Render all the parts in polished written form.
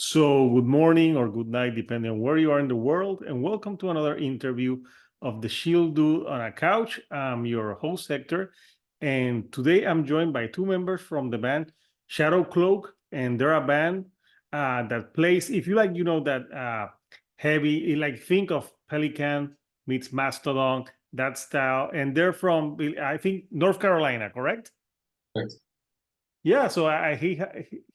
So, good morning or good night, depending on where you are in the world, and welcome to another interview of the Shield Dude on a Couch. I'm your host, Hector, and today I'm joined by two members from the band Shadowcloak, and they're a band that plays, if you like, that heavy, like think of Pelican meets Mastodon, that style, and they're from, I think, North Carolina, correct? Correct. Yeah, so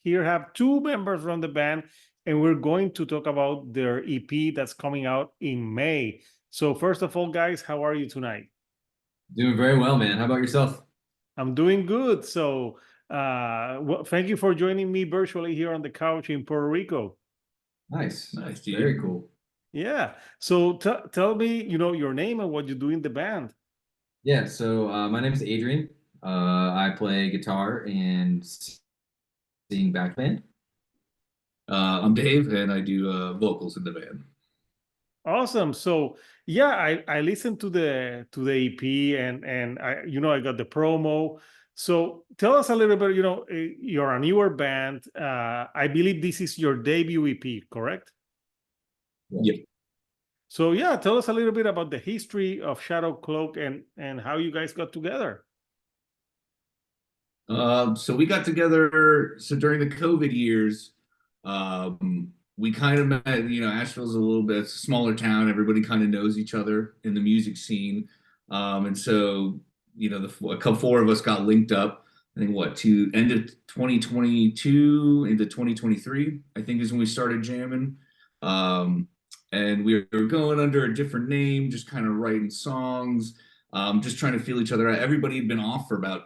here have two members from the band, and we're going to talk about their EP that's coming out in May. So first of all, guys, how are you tonight? Doing very well, man. How about yourself? I'm doing good. So thank you for joining me virtually here on the couch in Puerto Rico. Nice. Nice, dude. Very cool. Yeah. So tell me, your name and what you do in the band. Yeah, so my name is Adrian. I play guitar and sing back band. I'm Dave, and I do vocals in the band. Awesome. So yeah, I listened to the EP and I got the promo. So tell us a little bit. You're a newer band. I believe this is your debut EP, correct? Yeah. So yeah, tell us a little bit about the history of Shadow Cloak and how you guys got together. So we got together. So during the COVID years, we kind of met. Asheville's a little bit smaller town. Everybody kind of knows each other in the music scene, and so four of us got linked up. I think to end of 2022 into 2023. I think is when we started jamming. And we were going under a different name, just kind of writing songs, just trying to feel each other out. Everybody had been off for about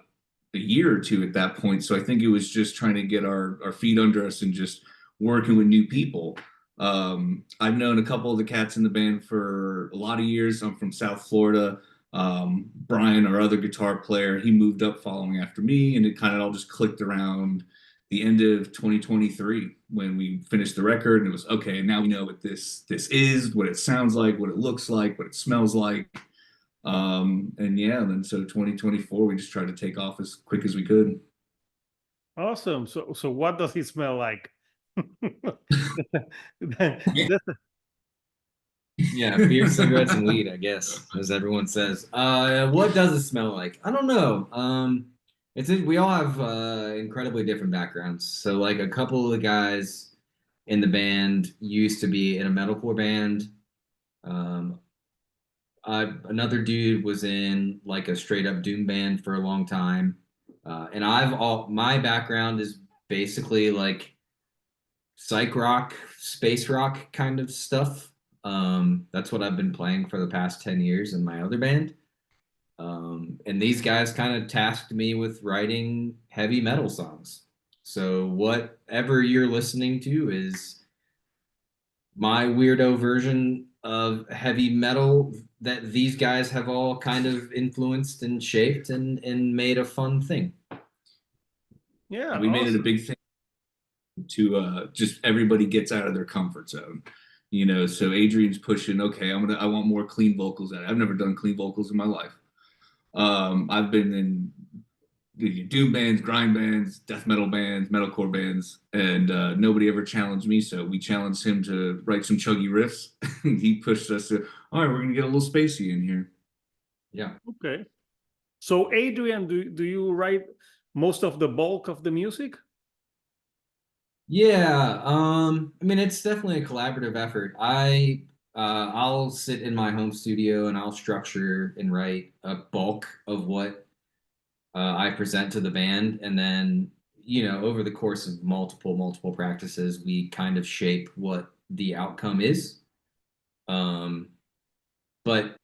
a year or two at that point. So I think it was just trying to get our feet under us and just working with new people. I've known a couple of the cats in the band for a lot of years. I'm from South Florida. Brian, our other guitar player, he moved up following after me, and it kind of all just clicked around the end of 2023 when we finished the record, and it was okay. Now we know what this is, what it sounds like, what it looks like, what it smells like. And yeah, then so 2024, we just tried to take off as quick as we could. Awesome. So what does it smell like? Yeah, beer, cigarettes, and weed, I guess, as everyone says. What does it smell like? I don't know. We all have incredibly different backgrounds. So like a couple of the guys in the band used to be in a metalcore band. Another dude was in like a straight up doom band for a long time. And my background is basically like psych rock, space rock kind of stuff. That's what I've been playing for the past 10 years in my other band. And these guys kind of tasked me with writing heavy metal songs. So whatever you're listening to is my weirdo version of heavy metal that these guys have all kind of influenced and shaped and made a fun thing. Yeah, we made it a awesome. big thing to just everybody gets out of their comfort zone. So Adrian's pushing, okay, I want more clean vocals. I've never done clean vocals in my life. I've been in doom bands, grind bands, death metal bands, metalcore bands, and nobody ever challenged me. So we challenged him to write some chuggy riffs. He pushed us to, all right, we're gonna get a little spacey in here. Yeah. Okay. So Adrian, do you write most of the bulk of the music? Yeah, I mean it's definitely a collaborative effort. I'll sit in my home studio and I'll structure and write a bulk of what I present to the band, and then over the course of multiple practices, we kind of shape what the outcome is. But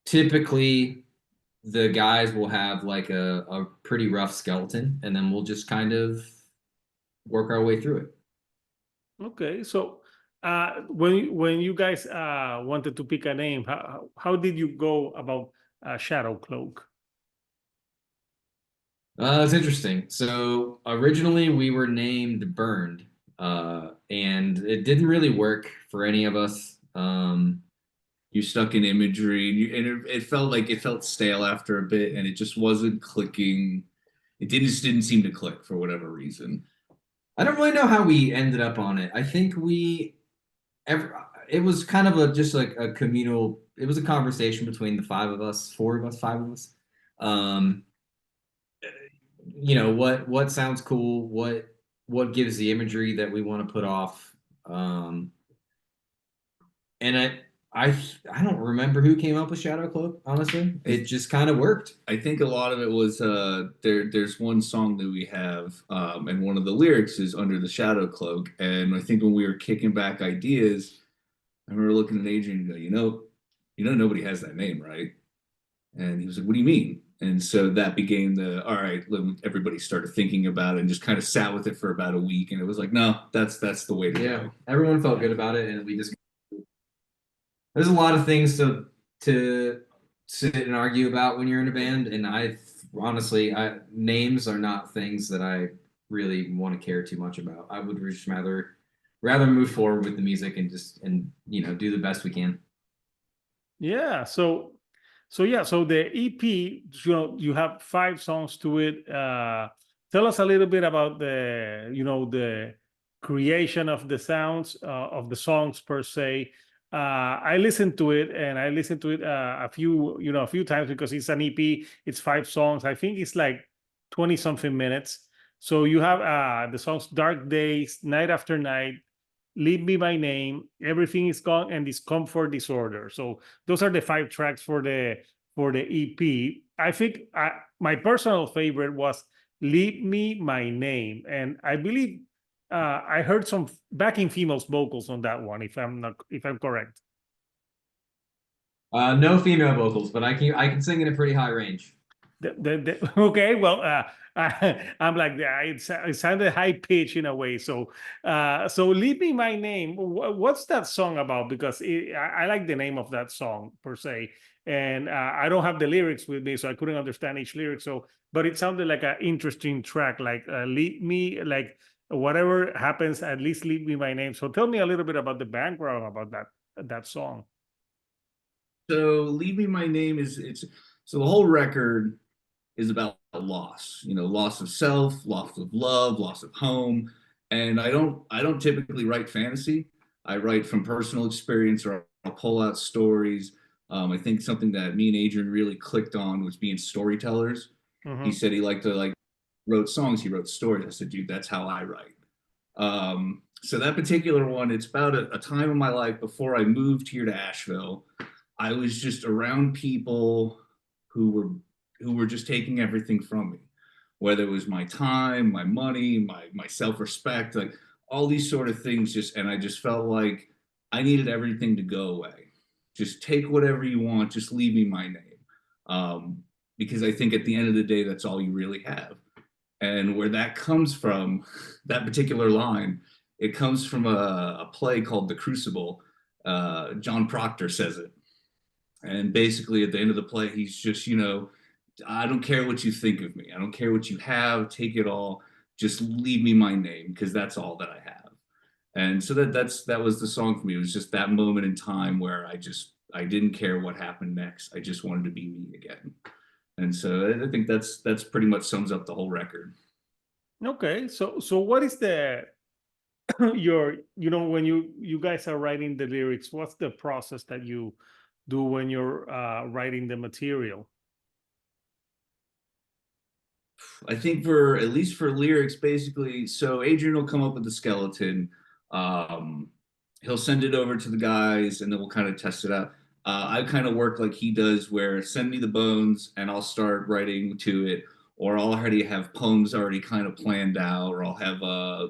typically, the guys will have like a pretty rough skeleton, and then we'll just kind of work our way through it. Okay, so when you guys wanted to pick a name, how did you go about Shadow Cloak? It's interesting. So originally we were named Burned, and it didn't really work for any of us. You stuck in imagery, and it felt stale after a bit, and it just wasn't clicking. It didn't seem to click for whatever reason. I don't really know how we ended up on it. I think it was kind of just like a communal, it was a conversation between the five of us, four of us, five of us. Um, what sounds cool, what gives the imagery that we want to put off. And I I don't remember who came up with Shadow Cloak, honestly. It just kind of worked. I think a lot of it was there's one song that we have, and one of the lyrics is under the shadow cloak. And I think when we were kicking back ideas, I remember looking at Adrian and go, nobody has that name, right? And he was like, what do you mean? And so that became all right, everybody started thinking about it and just kind of sat with it for about a week. And it was like, no, that's the way to go. Everyone felt good about it. And there's a lot of things to sit and argue about when you're in a band. And honestly, names are not things that I really want to care too much about. I would just rather move forward with the music and do the best we can. Yeah. So the EP, you have 5 songs to it. Tell us a little bit about the creation of the sounds of the songs per se. I listened to it, and I listened to it a few times because it's an EP. It's 5 songs. I think it's like 20 something minutes. So you have the songs "Dark Days," "Night After Night," "Leave Me My Name," "Everything Is Gone," and "Discomfort Disorder." So those are the 5 tracks for the EP. I think my personal favorite was "Leave Me My Name," and I believe I heard some backing females vocals on that one. If I'm correct. No female vocals, but I can sing in a pretty high range. Okay, well, I'm like, it sounded high pitch in a way. So "Leave Me My Name." What's that song about? Because I like the name of that song per se, and I don't have the lyrics with me, so I couldn't understand each lyric. So, but it sounded like an interesting track. Like "Leave Me," like whatever happens, at least leave me my name. So, tell me a little bit about the background about that song. So Leave Me My Name so the whole record is about loss, loss of self, loss of love, loss of home. And I don't typically write fantasy. I write from personal experience, or I'll pull out stories. I think something that me and Adrian really clicked on was being storytellers. He said he liked to wrote songs, he wrote stories. I said, dude, that's how I write. So that particular one, it's about a time in my life before I moved here to Asheville. I was just around people who were just taking everything from me, whether it was my time, my money, my self-respect, like all these sort of things. And I just felt like I needed everything to go away. Just take whatever you want, just leave me my name. Because I think at the end of the day, that's all you really have. And where that comes from, that particular line, it comes from a play called The Crucible. John Proctor says it. And basically, at the end of the play, he's just, I don't care what you think of me. I don't care what you have. Take it all. Just leave me my name, because that's all that I have. And so that was the song for me. It was just that moment in time where I didn't care what happened next. I just wanted to be me again. And so I think that's pretty much sums up the whole record. Okay, so what is when you guys are writing the lyrics, what's the process that you do when you're writing the material? I think at least for lyrics, basically, so Adrian will come up with the skeleton. He'll send it over to the guys, and then we'll kind of test it out. I kind of work like he does, where send me the bones and I'll start writing to it, or I'll already have poems already kind of planned out, or I'll have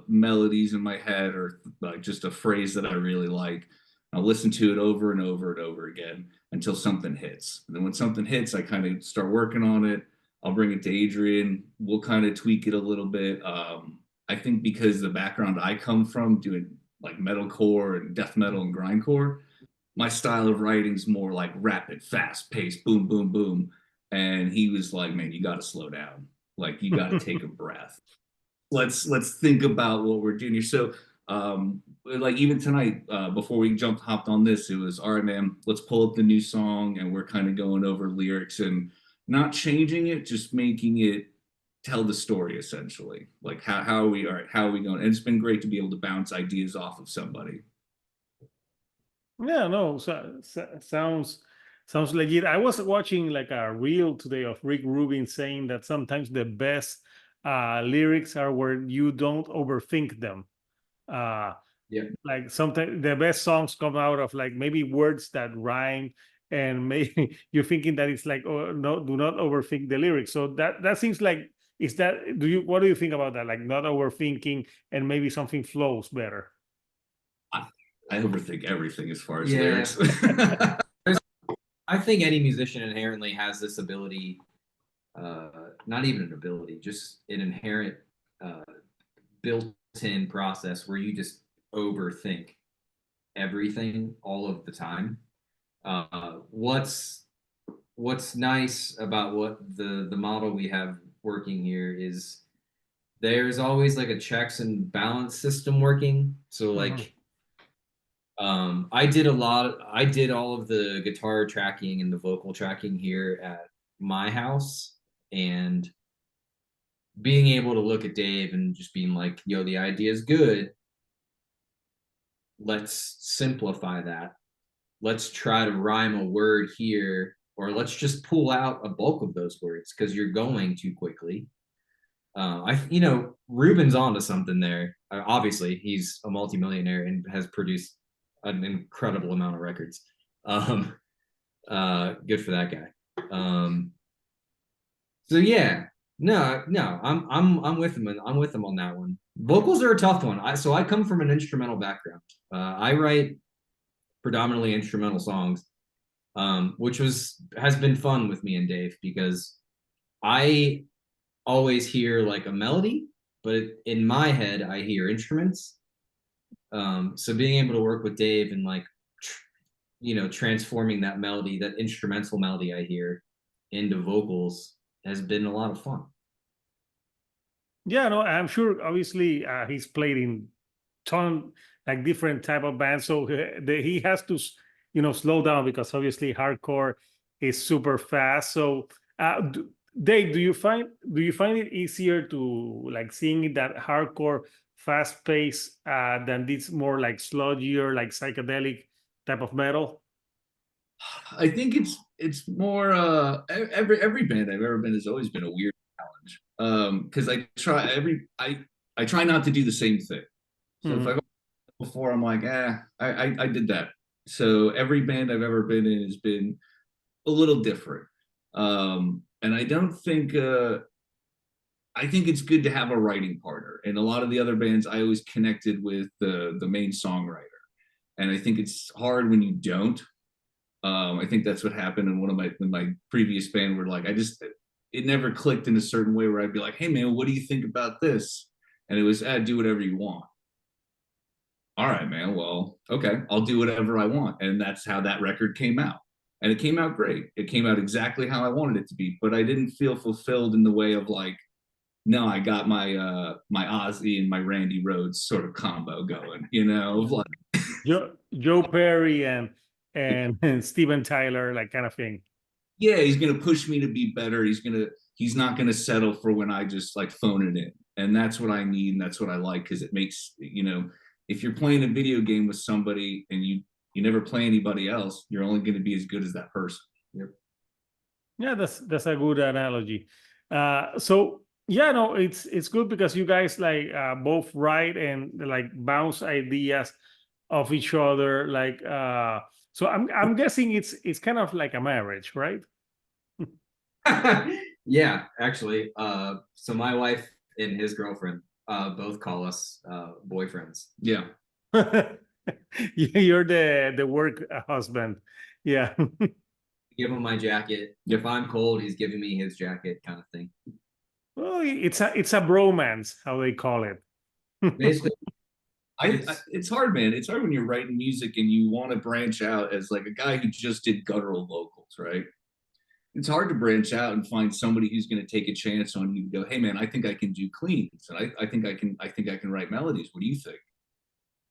melodies in my head, or like just a phrase that I really like. I'll listen to it over and over and over again until something hits. And then when something hits, I kind of start working on it. I'll bring it to Adrian. We'll kind of tweak it a little bit. I think because the background I come from, doing like metalcore and death metal and grindcore, my style of writing is more like rapid, fast paced, boom, boom, boom. And he was like, man, you got to slow down. Like, you got to take a breath. Let's think about what we're doing here. So like even tonight, before we hopped on this, it was, all right, man, let's pull up the new song, and we're kind of going over lyrics and not changing it, just making it tell the story essentially. Like how are we going? And it's been great to be able to bounce ideas off of somebody. Yeah, no, sounds legit. I was watching like a reel today of Rick Rubin saying that sometimes the best lyrics are where you don't overthink them. Uh, Yeah. like sometimes the best songs come out of like maybe words that rhyme, and maybe you're thinking that it's like, oh no, do not overthink the lyrics. So that seems like, is that, do you, what do you think about that? Like not overthinking, and maybe something flows better. I overthink everything as far as Yeah. lyrics. I think any musician inherently has this ability, not even an ability, just an inherent built-in process where you just overthink everything all of the time. What's nice about what the model we have working here is there's always like a checks and balance system working. So like I did all of the guitar tracking and the vocal tracking here at my house, and being able to look at Dave and just being like, yo, the idea is good. Let's simplify that. Let's try to rhyme a word here, or let's just pull out a bulk of those words because you're going too quickly. Ruben's onto something there. Obviously, he's a multimillionaire and has produced an incredible amount of records. Good for that guy. So yeah, no, I'm with him. I'm with him on that one. Vocals are a tough one. I come from an instrumental background. I write predominantly instrumental songs, which has been fun with me and Dave because I always hear like a melody, but in my head I hear instruments. So being able to work with Dave and like transforming that melody, that instrumental melody I hear, into vocals has been a lot of fun. Yeah, no, I'm sure. Obviously, he's played in ton like different type of bands, so he has to, slow down because obviously hardcore is super fast. So, Dave, do you find it easier to like sing that hardcore fast pace than this more like sludgier, like psychedelic type of metal? I think it's more every band I've ever been has always been a weird challenge. Because I try not to do the same thing. So if I go before, I'm like, I did that. So every band I've ever been in has been a little different. And I don't think I think it's good to have a writing partner. And a lot of the other bands I always connected with the main songwriter. And I think it's hard when you don't. I think that's what happened in my previous band, where like it never clicked in a certain way where I'd be like, hey man, what do you think about this? And it was, do whatever you want. All right, man. Well, okay, I'll do whatever I want. And that's how that record came out. And it came out great. It came out exactly how I wanted it to be, but I didn't feel fulfilled in the way of like, no, I got my Ozzy and my Randy Rhoads sort of combo going, of like Joe Perry and Steven Tyler, like kind of thing. yeah, he's gonna push me to be better. He's not gonna settle for when I just like phone it in. And that's what I need, and that's what I like, because it makes, if you're playing a video game with somebody and you never play anybody else, you're only gonna be as good as that person. Yep. Yeah, that's a good analogy. So yeah, no, it's good because you guys like both write and like bounce ideas of each other. Like so I'm guessing it's kind of like a marriage, right? Yeah, actually. So my wife and his girlfriend both call us boyfriends. Yeah. You're the work husband. Yeah. Give him my jacket. If I'm cold, he's giving me his jacket, kind of thing. Well, it's a bromance, how they call it. Basically, It's hard, man. It's hard when you're writing music and you want to branch out as like a guy who just did guttural vocals, right? It's hard to branch out and find somebody who's going to take a chance on you and go, hey man, I think I can do cleans, and I think I can write melodies. What do you think?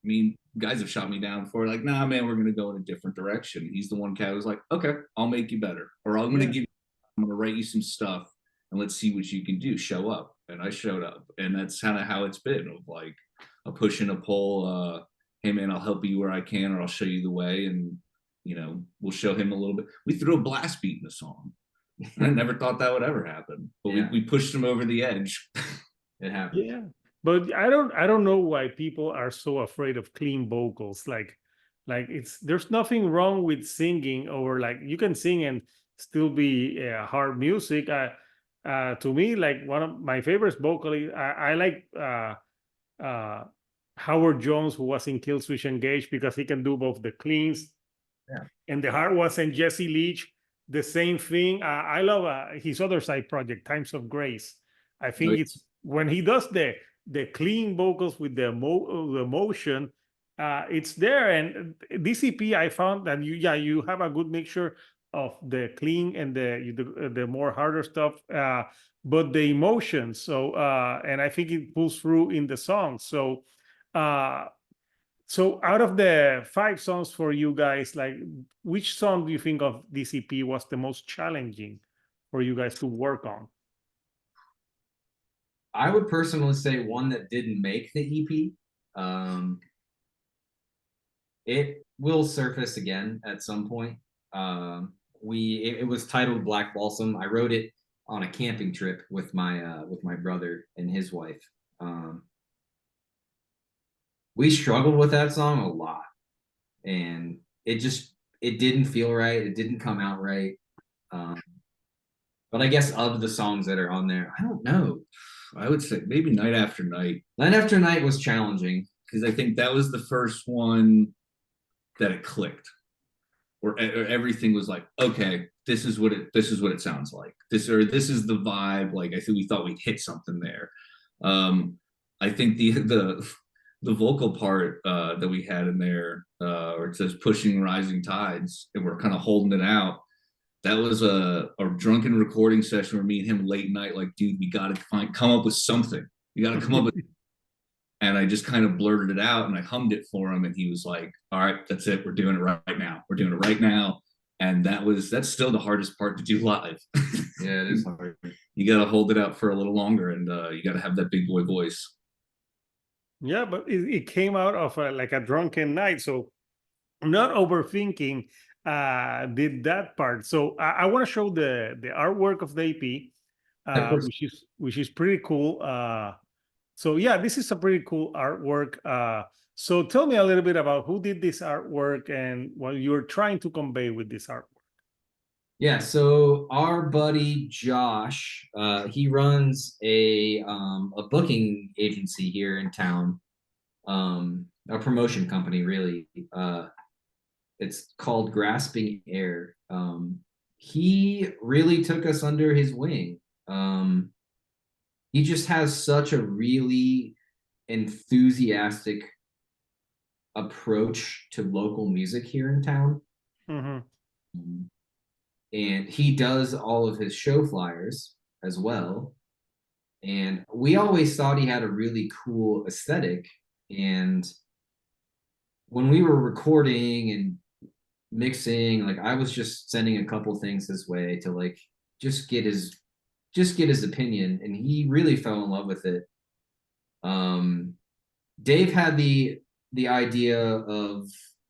I mean, guys have shot me down for like, nah, man, we're going to go in a different direction. He's the one guy who's like, okay, I'll make you better, or I'm going to write you some stuff, and let's see what you can do. Show up. And I showed up, and that's kind of how it's been, of like a push and a pull. Hey man, I'll help you where I can, or I'll show you the way. And we'll show him a little bit. We threw a blast beat in the song. I never thought that would ever happen, but we pushed him over the edge. It happened. Yeah, but I don't know why people are so afraid of clean vocals. Like there's nothing wrong with singing, or like you can sing and still be hard music. To me, like one of my favorite vocalists, I like Howard Jones, who was in Killswitch Engage, because he can do both the cleans and the hard ones. And Jesse Leach, the same thing. I love his other side project, Times of Grace. I think it's when he does the clean vocals with the emotion, it's there. And DCP, I found that you have a good mixture of the clean and the more harder stuff, but the emotion. So and I think it pulls through in the song. So so out of the 5 songs for you guys, like which song do you think of DCP was the most challenging for you guys to work on? I would personally say one that didn't make the EP. It will surface again at some point. It was titled Black Balsam. I wrote it on a camping trip with my brother and his wife. We struggled with that song a lot, and it didn't feel right. It didn't come out right. But I guess of the songs that are on there, I don't know. I would say maybe Night After Night. Night After Night was challenging because I think that was the first one that it clicked, where everything was like, okay, this is what it sounds like. This is the vibe. Like, I think we thought we'd hit something there. I think the vocal part that we had in there, where it says pushing rising tides, and we're kind of holding it out. That was a drunken recording session where me and him late night, like, dude, we got to come up with something. We got to come up with. And I just kind of blurted it out, and I hummed it for him, and he was like, all right, that's it. We're doing it right now. We're doing it right now. And that's still the hardest part to do live. Yeah, it is hard. You got to hold it out for a little longer, and you got to have that big boy voice. Yeah, but it came out of like a drunken night. So not overthinking did that part. So I want to show the artwork of the EP, which is pretty cool. So yeah, this is a pretty cool artwork. So tell me a little bit about who did this artwork and what you're trying to convey with this artwork. Yeah, so our buddy Josh, he runs a booking agency here in town, a promotion company, really. It's called Grasping Air. He really took us under his wing. He just has such a really enthusiastic approach to local music here in town. Mm-hmm. And he does all of his show flyers as well. And we always thought he had a really cool aesthetic. And when we were recording and mixing, like, I was just sending a couple things his way to like just get his opinion, and he really fell in love with it. Dave had the idea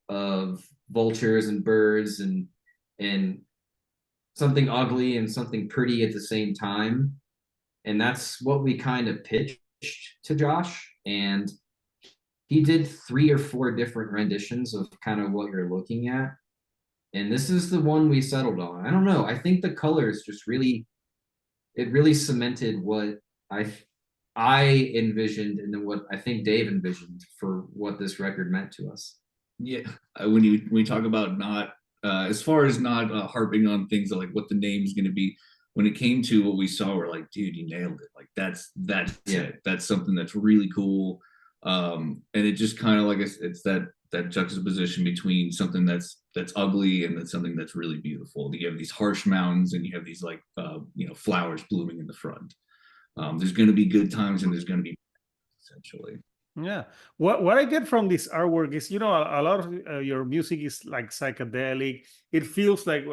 of vultures and birds and something ugly and something pretty at the same time, and that's what we kind of pitched to Josh, and he did 3 or 4 different renditions of kind of what you're looking at, and this is the one we settled on. I don't know, I think the colors just really cemented what I envisioned, and then what I think Dave envisioned for what this record meant to us. Yeah, when you talk about not as far as not harping on things like what the name's going to be, when it came to what we saw, we're like, dude, you nailed it. Like that's it. That's something that's really cool. And it just kind of like it's that juxtaposition between something that's ugly and that's something that's really beautiful. You have these harsh mountains and you have these like flowers blooming in the front. There's going to be good times and there's going to be, essentially. Yeah, what I get from this artwork is, a lot of your music is like psychedelic. It feels like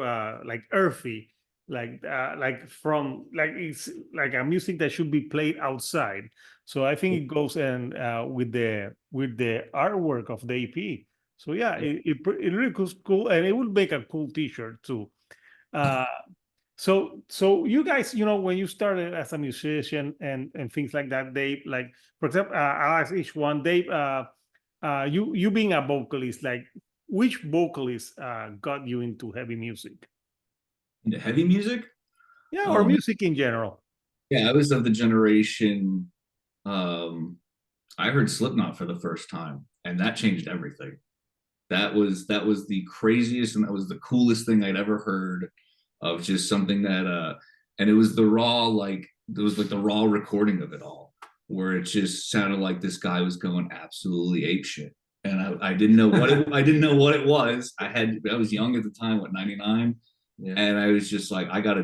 earthy, from like it's like a music that should be played outside. So I think it goes and with the artwork of the EP. So yeah, it really goes cool, and it would make a cool T-shirt too. Uh, so you guys, when you started as a musician and things like that, Dave, like for example, I'll ask each one, Dave, you being a vocalist, like which vocalist got you into heavy music? Into heavy music. Yeah, or music in general. Yeah, I was of the generation. I heard Slipknot for the first time, and that changed everything. That was the craziest, and that was the coolest thing I'd ever heard of just something that and it was the raw, like it was like the raw recording of it all, where it just sounded like this guy was going absolutely apeshit. And I didn't know what I didn't know what it was. I was young at the time, 99. Yeah. And I was just like, I got to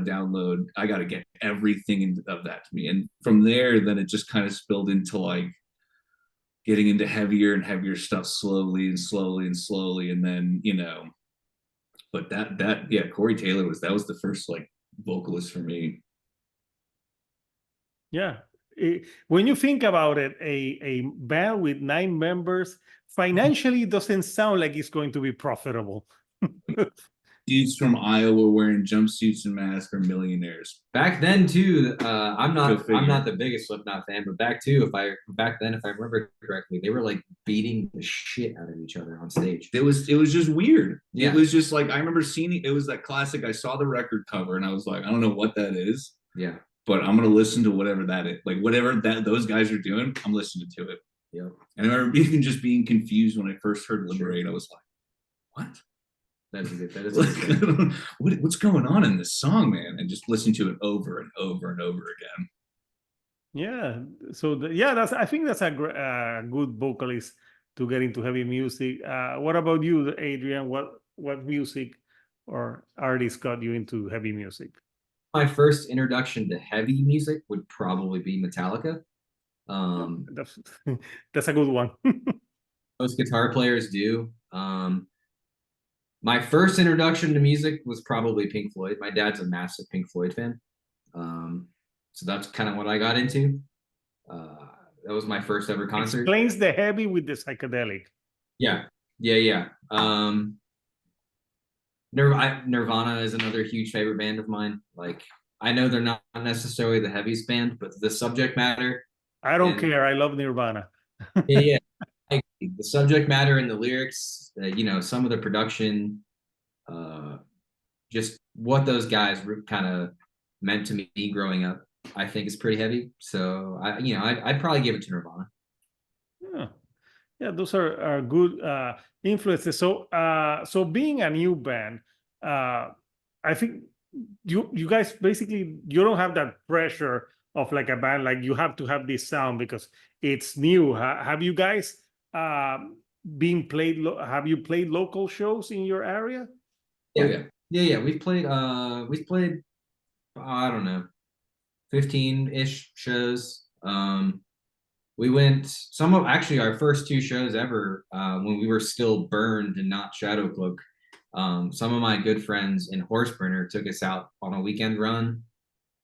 get everything of that to me. And from there, then it just kind of spilled into like getting into heavier and heavier stuff slowly and slowly and slowly. And then, but yeah, Corey Taylor was the first like vocalist for me. Yeah. When you think about it, a band with 9 members financially doesn't sound like it's going to be profitable. Dudes from Iowa wearing jumpsuits and masks are millionaires. Back then too, I'm not the biggest Slipknot fan, but back then, if I remember correctly, they were like beating the shit out of each other on stage. It was just weird. Yeah. It was just like, I remember seeing it was that classic. I saw the record cover and I was like, I don't know what that is. Yeah. But I'm gonna listen to whatever that is. Like whatever that those guys are doing, I'm listening to it. Yeah. And I remember even just being confused when I first heard Liberate. I was like, what? That is a good what's going on in this song, man? And just listen to it over and over and over again. Yeah. So I think that's a good vocalist to get into heavy music. What about you, Adrian? What music or artist got you into heavy music? My first introduction to heavy music would probably be Metallica. That's a good one. Most guitar players do. My first introduction to music was probably Pink Floyd. My dad's a massive Pink Floyd fan. So that's kind of what I got into. That was my first ever concert. Explains the heavy with the psychedelic. Yeah. Nirvana is another huge favorite band of mine. Like, I know they're not necessarily the heaviest band, but the subject matter. I don't care. I love Nirvana. Yeah. The subject matter and the lyrics, some of the production, just what those guys kind of meant to me growing up, I think is pretty heavy. So I'd probably give it to Nirvana. Yeah, those are good influences. So being a new band, I think you guys basically, you don't have that pressure of like a band, like you have to have this sound because it's new. Have you guys have you played local shows in your area? Yeah. We've played I don't know, 15-ish shows. We went actually our first 2 shows ever when we were still Burned and not Shadowcloak. Some of my good friends in Horseprinter took us out on a weekend run,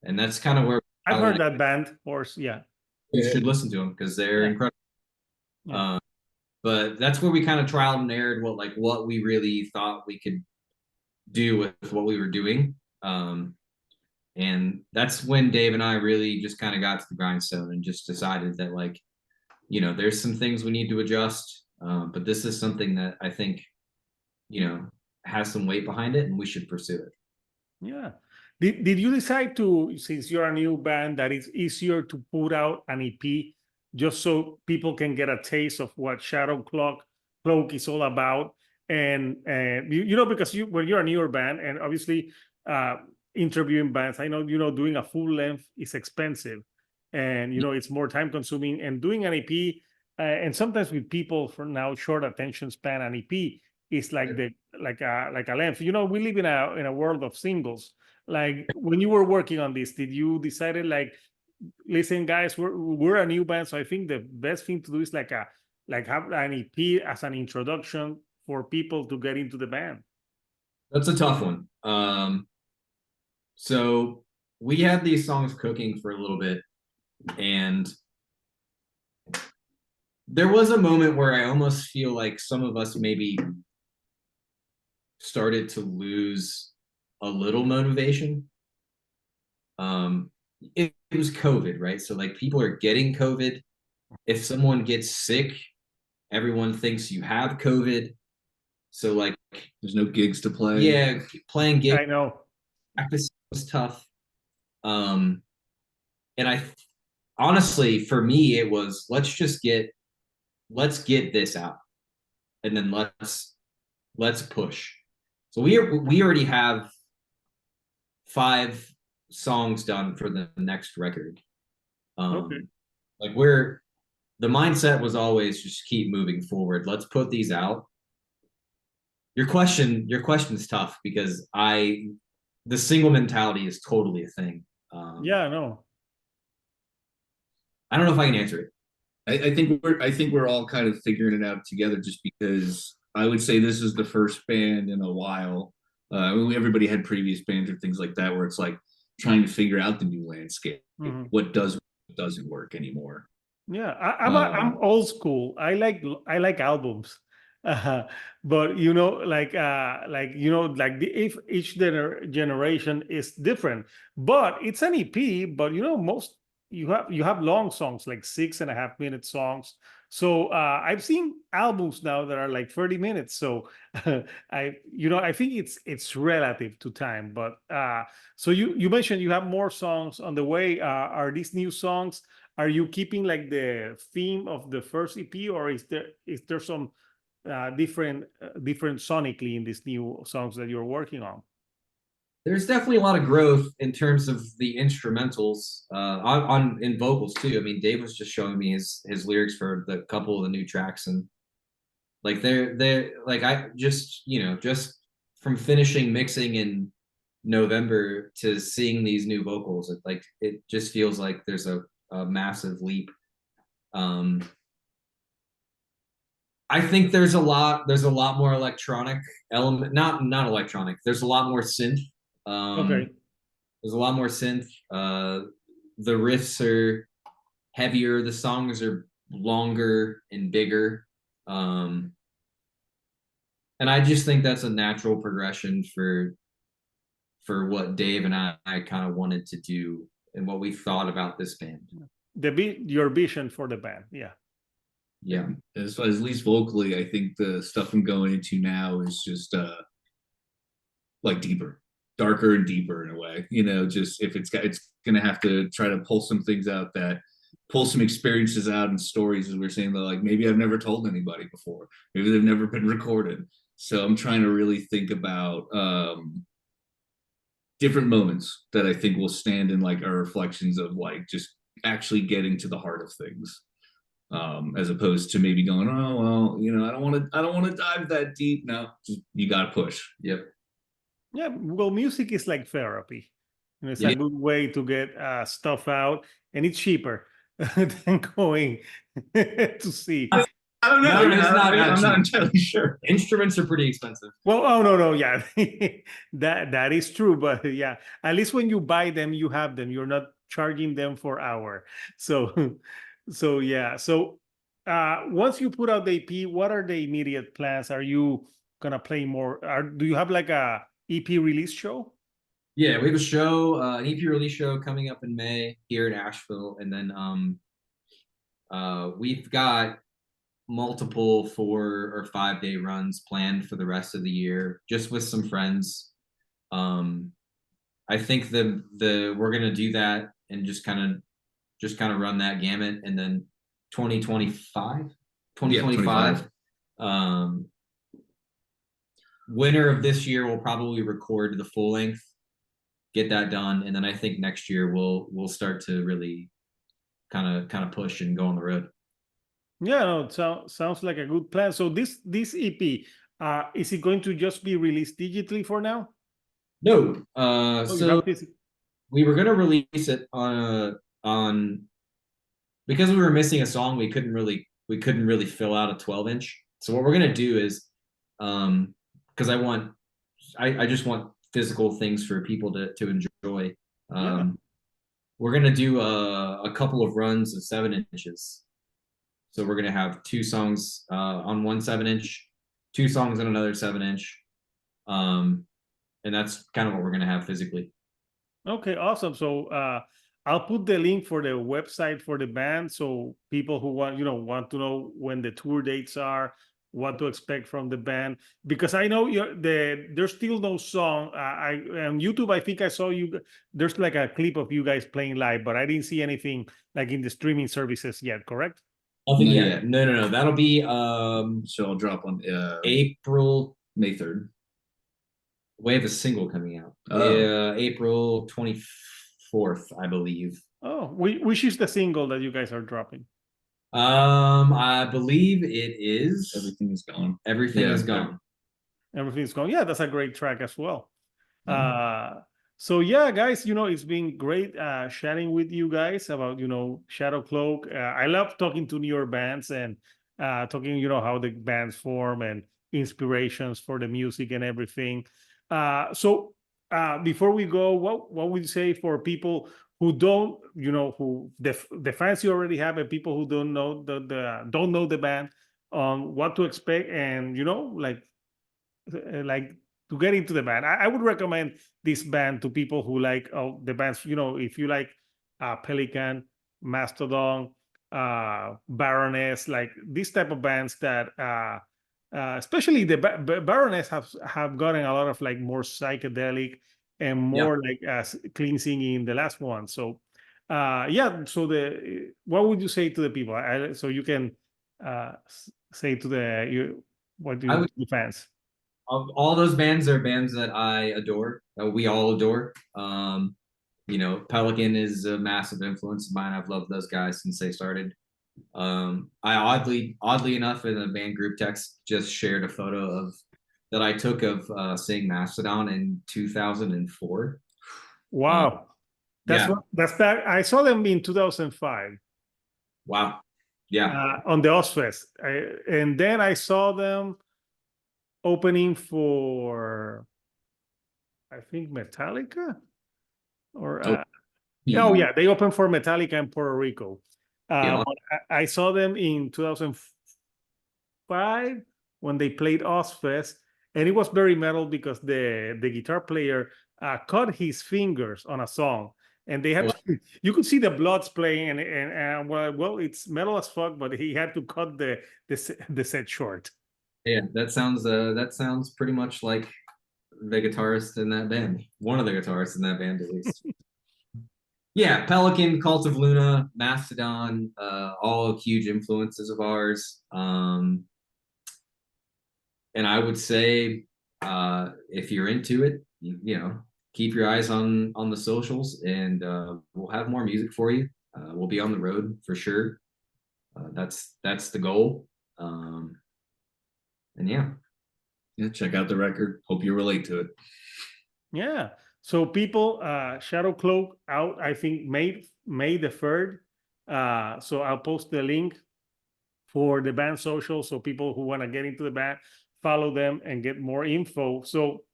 and that's kind of where I've heard that band, Horse. Yeah, you should listen to them because they're incredible. Yeah. But that's where we kind of trialed and errored what we really thought we could do with what we were doing. And that's when Dave and I really just kind of got to the grindstone and just decided that there's some things we need to adjust. But this is something that I think, has some weight behind it and we should pursue it. Yeah. Did you decide to, since you're a new band, that it's easier to put out an EP just so people can get a taste of what Shadowcloak is all about? And because when you're a newer band, and obviously interviewing bands, I know, doing a full length is expensive, and it's more time consuming, and doing an EP, and sometimes with people for now short attention span, an EP is like a length. We live in a world of singles. Like, when you were working on this, did you decided like, listen, guys, we're a new band, so I think the best thing to do is have an EP as an introduction for people to get into the band? That's a tough one. So we had these songs cooking for a little bit, and there was a moment where I almost feel like some of us maybe started to lose a little motivation. It was COVID, right? So like people are getting COVID. If someone gets sick, everyone thinks you have COVID. So like There's no gigs to play. yeah, playing gigs I know. practice was tough. And I honestly, for me, it was let's get this out, and then let's push. So we already have 5 songs done for the next record. Okay. Like the mindset was always just keep moving forward. Let's put these out. Your question is tough because the single mentality is totally a thing. Yeah, I know. I don't know if I can answer it. I think we're all kind of figuring it out together, just because I would say this is the first band in a while. I mean, everybody had previous bands or things like that where it's like trying to figure out the new landscape. Mm-hmm. What doesn't work anymore. Yeah, I'm old school. I like albums, uh, but like like each generation is different. But it's an EP. But most you have long songs like 6.5 minute songs. So I've seen albums now that are like 30 minutes. So I think it's relative to time. But so you mentioned you have more songs on the way. Are these new songs? Are you keeping like the theme of the first EP, or is there some different sonically in these new songs that you're working on? There's definitely a lot of growth in terms of the instrumentals on in vocals too. I mean, Dave was just showing me his lyrics for the couple of the new tracks, and like they're like I just just from finishing mixing in November to seeing these new vocals, it just feels like there's a massive leap. I think there's a lot more electronic element, not electronic. There's a lot more synth. Okay. There's a lot more synth. The riffs are heavier. The songs are longer and bigger. And I just think that's a natural progression for what Dave and I kind of wanted to do and what we thought about this band. Your vision for the band, yeah. Yeah. As far as, at least vocally, I think the stuff I'm going into now is just like deeper, darker and deeper in a way. Just if it's gonna have to try to pull some things out, that pull some experiences out and stories, as we were saying, that like maybe I've never told anybody before, maybe they've never been recorded. So I'm trying to really think about different moments that I think will stand in like our reflections of like just actually getting to the heart of things, as opposed to maybe going, oh well, I don't want to dive that deep. No, you got to push. Yep. Yeah, well, music is like therapy. It's Yeah. a good way to get stuff out, and it's cheaper than going to see. I don't know. No, it's not I'm not actually. entirely sure. Instruments are pretty expensive. Well, oh no, yeah, that is true. But yeah, at least when you buy them, you have them. You're not charging them for hour. So, so yeah. So, once you put out the EP, what are the immediate plans? Are you gonna play more? Do you have like a EP release show? Yeah, we have a show, an EP release show coming up in May here in Asheville, and then we've got multiple 4 or 5 day runs planned for the rest of the year, just with some friends. I think we're gonna do that and just kind of run that gamut, and then 2025, winter of this year we'll probably record the full length, get that done, and then I think next year we'll start to really kind of push and go on the road. Yeah, no, it sounds like a good plan. So this EP, is it going to just be released digitally for now? No, So we were gonna release it on because we were missing a song. We couldn't really fill out a 12-inch. So what we're gonna do is, because I just want physical things for people to enjoy enjoy. Yeah. We're gonna do a couple of runs of 7 inches. So we're gonna have 2 songs on one 7 inch, 2 songs on another 7 inch, and that's kind of what we're gonna have physically. Okay, awesome. So I'll put the link for the website for the band, so people who want to know when the tour dates are, what to expect from the band. Because I know there's still no song. I on YouTube, I think I saw you. There's like a clip of you guys playing live, but I didn't see anything like in the streaming services yet. Correct? Nothing Not yet. yet. No. That'll be So I'll drop on April. May 3rd. We have a single coming out. April 24th, I believe. Oh, which is the single that you guys are dropping? I believe it is Everything is gone. Everything Yeah, is gone. Everything's going. Yeah, that's a great track as well. Yeah. So yeah, guys, it's been great chatting with you guys about Shadowcloak. I love talking to newer bands and talking how the bands form and inspirations for the music and everything. So before we go, what would you say for people who don't who the fans you already have and people who don't know don't know the band on what to expect and like to get into the band? I would recommend this band to people who like the bands. If you like Pelican, Mastodon, Baroness, like these type of bands that, especially the Baroness have gotten a lot of like more psychedelic and more like clean singing in the last one. So, yeah. So what would you say to the people? So you can say to what do I you would to the fans? all those bands are bands that I adore. We all adore. Pelican is a massive influence of mine. I've loved those guys since they started. I oddly enough, in the band group text, just shared a photo that I took of seeing Mastodon in 2004. Wow. Yeah. That's back. I saw them in 2005 Wow. Yeah. on the Ozfest. And then I saw them opening for, I think, Metallica or Oh, oh yeah, they opened for Metallica in Puerto Rico. Yeah. But I saw them in 2005 when they played Ozfest, and it was very metal because the guitar player cut his fingers on a song, and they had you could see the bloods playing, and well, it's metal as fuck, but he had to cut the set short. Yeah, that sounds pretty much like the guitarist in that band. One of the guitarists in that band, at least. Yeah, Pelican, Cult of Luna, Mastodon, all huge influences of ours. And I would say, if you're into it, keep your eyes on the socials, and we'll have more music for you. We'll be on the road for sure. That's the goal. And yeah. Check out the record. Hope you relate to it. Yeah. So people, Shadowcloak out, I think May the 3rd. So I'll post the link for the band social, so people who want to get into the band, follow them and get more info. So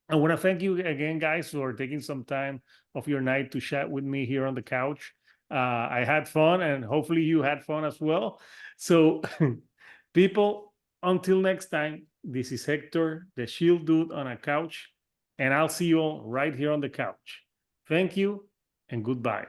I want to thank you again, guys, for taking some time of your night to chat with me here on the couch. I had fun, and hopefully you had fun as well. So people, until next time, this is Hector, the Shield Dude on a couch, and I'll see you all right here on the couch. Thank you and goodbye.